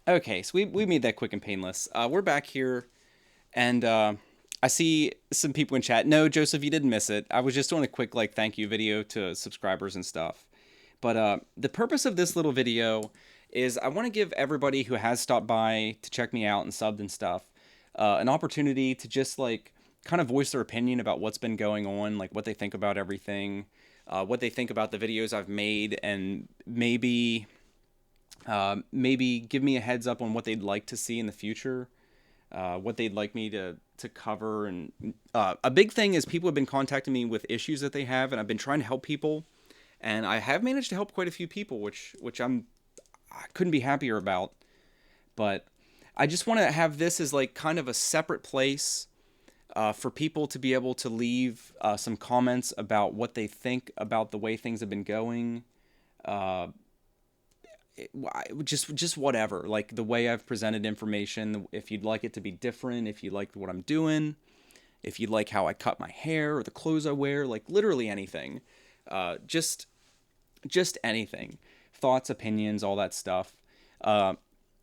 Okay, so we made that quick and painless. We're back here, and I see some people in chat. No, Joseph, you didn't miss it. I was just doing a quick like thank you video to subscribers and stuff. But the purpose of this little video is I want to give everybody who has stopped by to check me out and subbed and stuff an opportunity to just like kind of voice their opinion about what's been going on, like what they think about everything, what they think about the videos I've made, and maybe give me a heads up on what they'd like to see in the future, what they'd like me to cover. And a big thing is people have been contacting me with issues that they have, and I've been trying to help people, and I have managed to help quite a few people, which I couldn't be happier about. But I just want to have this as like kind of a separate place for people to be able to leave some comments about what they think about the way things have been going. Uh, just whatever, like the way I've presented information. If you'd like it to be different, if you like what I'm doing, if you like how I cut my hair or the clothes I wear, like literally anything, just anything, thoughts, opinions, all that stuff. Uh,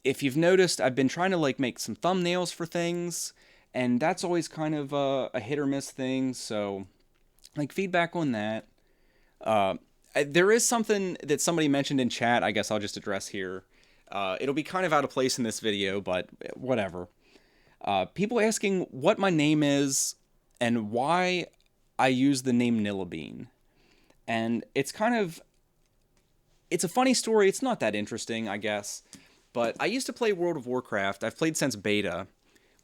if you've noticed, I've been trying to like make some thumbnails for things, and that's always kind of a hit or miss thing. So, like feedback on that. Uh, there is something that somebody mentioned in chat. I guess I'll just address here. It'll be kind of out of place in this video, but whatever. People asking what my name is and why I use the name Nillabean. And it's a funny story. It's not that interesting, I guess. But I used to play World of Warcraft. I've played since beta,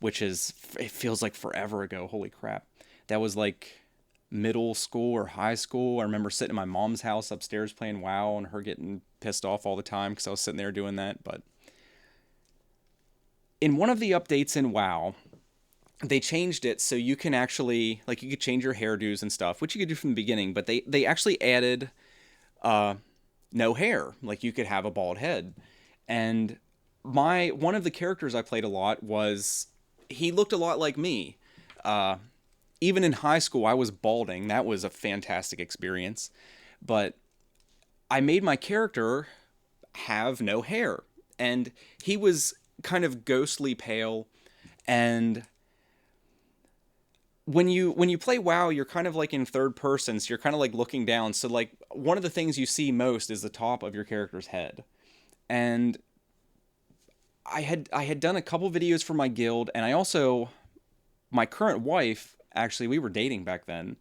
which is, it feels like forever ago. Holy crap. That was like middle school or high school. I remember sitting in my mom's house upstairs playing WoW and her getting pissed off all the time because I was sitting there doing that. But in one of the updates in WoW, they changed it so you can actually, like, you could change your hairdos and stuff, which you could do from the beginning, but they actually added uh, no hair. Like, you could have a bald head. And one of the characters I played a lot was, he looked a lot like me. Uh, Even in high school, I was balding. That was a fantastic experience. But I made my character have no hair. And he was kind of ghostly pale. And when you play WoW, you're kind of like in third person, so you're kind of like looking down. So like one of the things you see most is the top of your character's head. And I had done a couple videos for my guild, and I also, my current wife, actually, we were dating back then,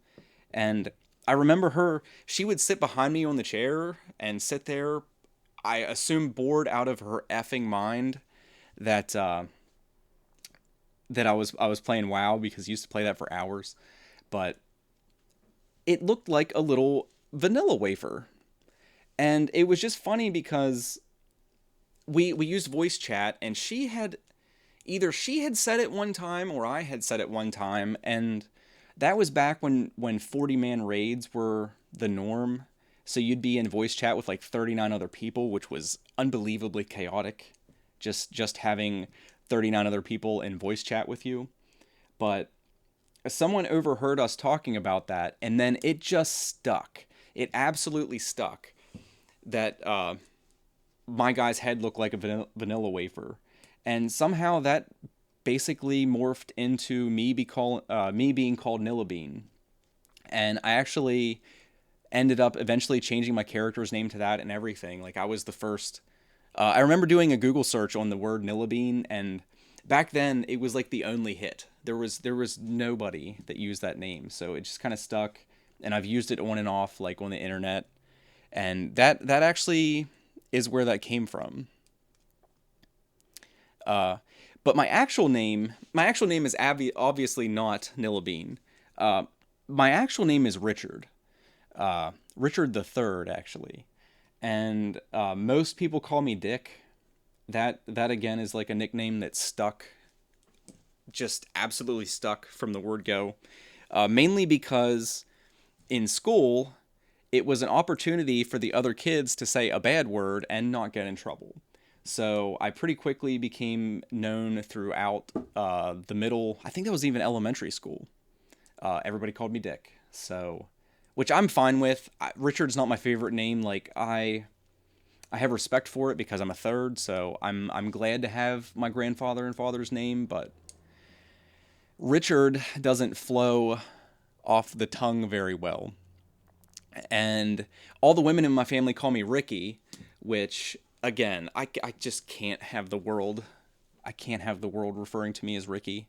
and I remember she would sit behind me on the chair and sit there, I assume bored out of her effing mind that that I was playing WoW, because I used to play that for hours. But it looked like a little vanilla wafer. And it was just funny because we used voice chat, and she had said it one time or I had said it one time, and that was back when 40-man raids were the norm. So you'd be in voice chat with like 39 other people, which was unbelievably chaotic. Just having 39 other people in voice chat with you. But someone overheard us talking about that, and then it just stuck. It absolutely stuck that my guy's head looked like a vanilla wafer. And somehow that basically morphed into me being called Nillabean. And I actually ended up eventually changing my character's name to that and everything. Like, I was the first. I remember doing a Google search on the word Nillabean, and back then it was like the only hit. There was nobody that used that name, so it just kind of stuck. And I've used it on and off, like on the internet, and that actually is where that came from. Uh, but my actual name is obviously not Nillabean. Uh, my actual name is Richard. Richard the Third, actually, and most people call me Dick. That again is like a nickname that stuck, just absolutely stuck from the word go. Mainly because in school, it was an opportunity for the other kids to say a bad word and not get in trouble. So I pretty quickly became known throughout the middle. I think that was even elementary school. Everybody called me Dick. So, which I'm fine with. Richard's not my favorite name. Like, I have respect for it because I'm a third, so I'm glad to have my grandfather and father's name, but Richard doesn't flow off the tongue very well. And all the women in my family call me Ricky, which again, I just can't have the world. I can't have the world referring to me as Ricky.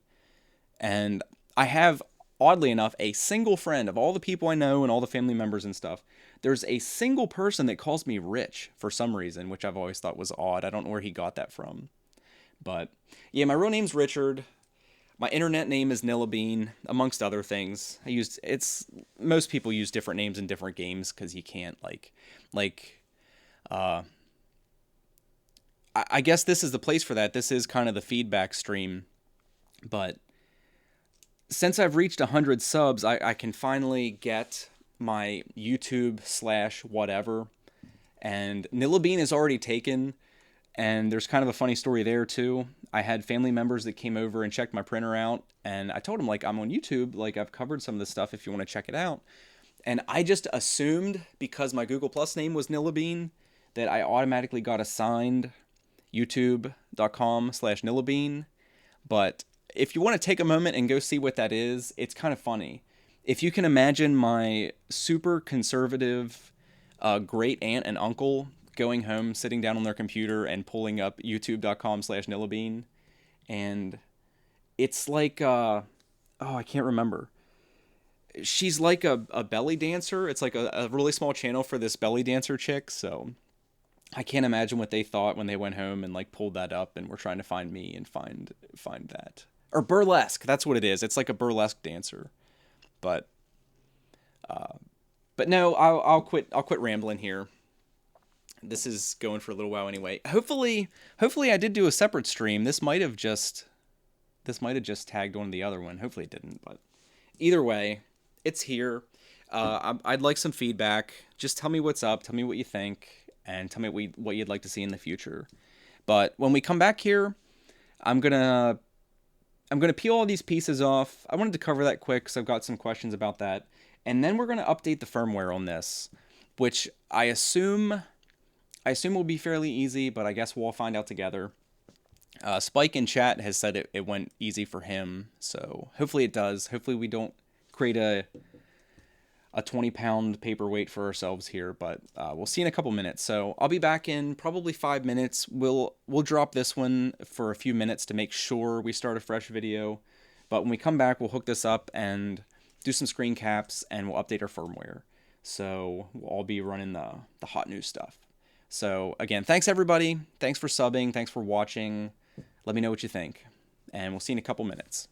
And I have, oddly enough, a single friend of all the people I know and all the family members and stuff. There's a single person that calls me Rich for some reason, which I've always thought was odd. I don't know where he got that from. But yeah, my real name's Richard. My internet name is Nillabean, amongst other things. Most people use different names in different games because you can't uh I guess this is the place for that. This is kind of the feedback stream. But since I've reached 100 subs, I can finally get my YouTube slash whatever. And Nillabean is already taken. And there's kind of a funny story there too. I had family members that came over and checked my printer out. And I told them, like, I'm on YouTube. Like, I've covered some of this stuff if you want to check it out. And I just assumed because my Google Plus name was Nillabean that I automatically got assigned youtube.com/Nillabean. But if you want to take a moment and go see what that is, it's kind of funny. If you can imagine my super conservative great aunt and uncle going home, sitting down on their computer and pulling up youtube.com/Nillabean. And it's like, I can't remember. She's like a belly dancer. It's like a really small channel for this belly dancer chick. So I can't imagine what they thought when they went home and like pulled that up and were trying to find me and find that. Or burlesque. That's what it is. It's like a burlesque dancer. But no, I'll quit rambling here. This is going for a little while anyway. Hopefully I did do a separate stream. This might have just tagged on the other one. Hopefully it didn't, but either way, it's here. I'd like some feedback. Just tell me what's up. Tell me what you think, and tell me what you'd like to see in the future. But when we come back here, I'm gonna peel all these pieces off. I wanted to cover that quick because I've got some questions about that, and then we're gonna update the firmware on this, which I assume will be fairly easy, but I guess we'll all find out together. Spike in chat has said it went easy for him, so hopefully it does. Hopefully we don't create a 20-pound paperweight for ourselves here, but we'll see in a couple minutes. So I'll be back in probably 5 minutes. We'll drop this one for a few minutes to make sure we start a fresh video, but when we come back, we'll hook this up and do some screen caps, and we'll update our firmware. So we'll all be running the hot new stuff. So again, thanks everybody. Thanks for subbing. Thanks for watching. Let me know what you think, and we'll see you in a couple minutes.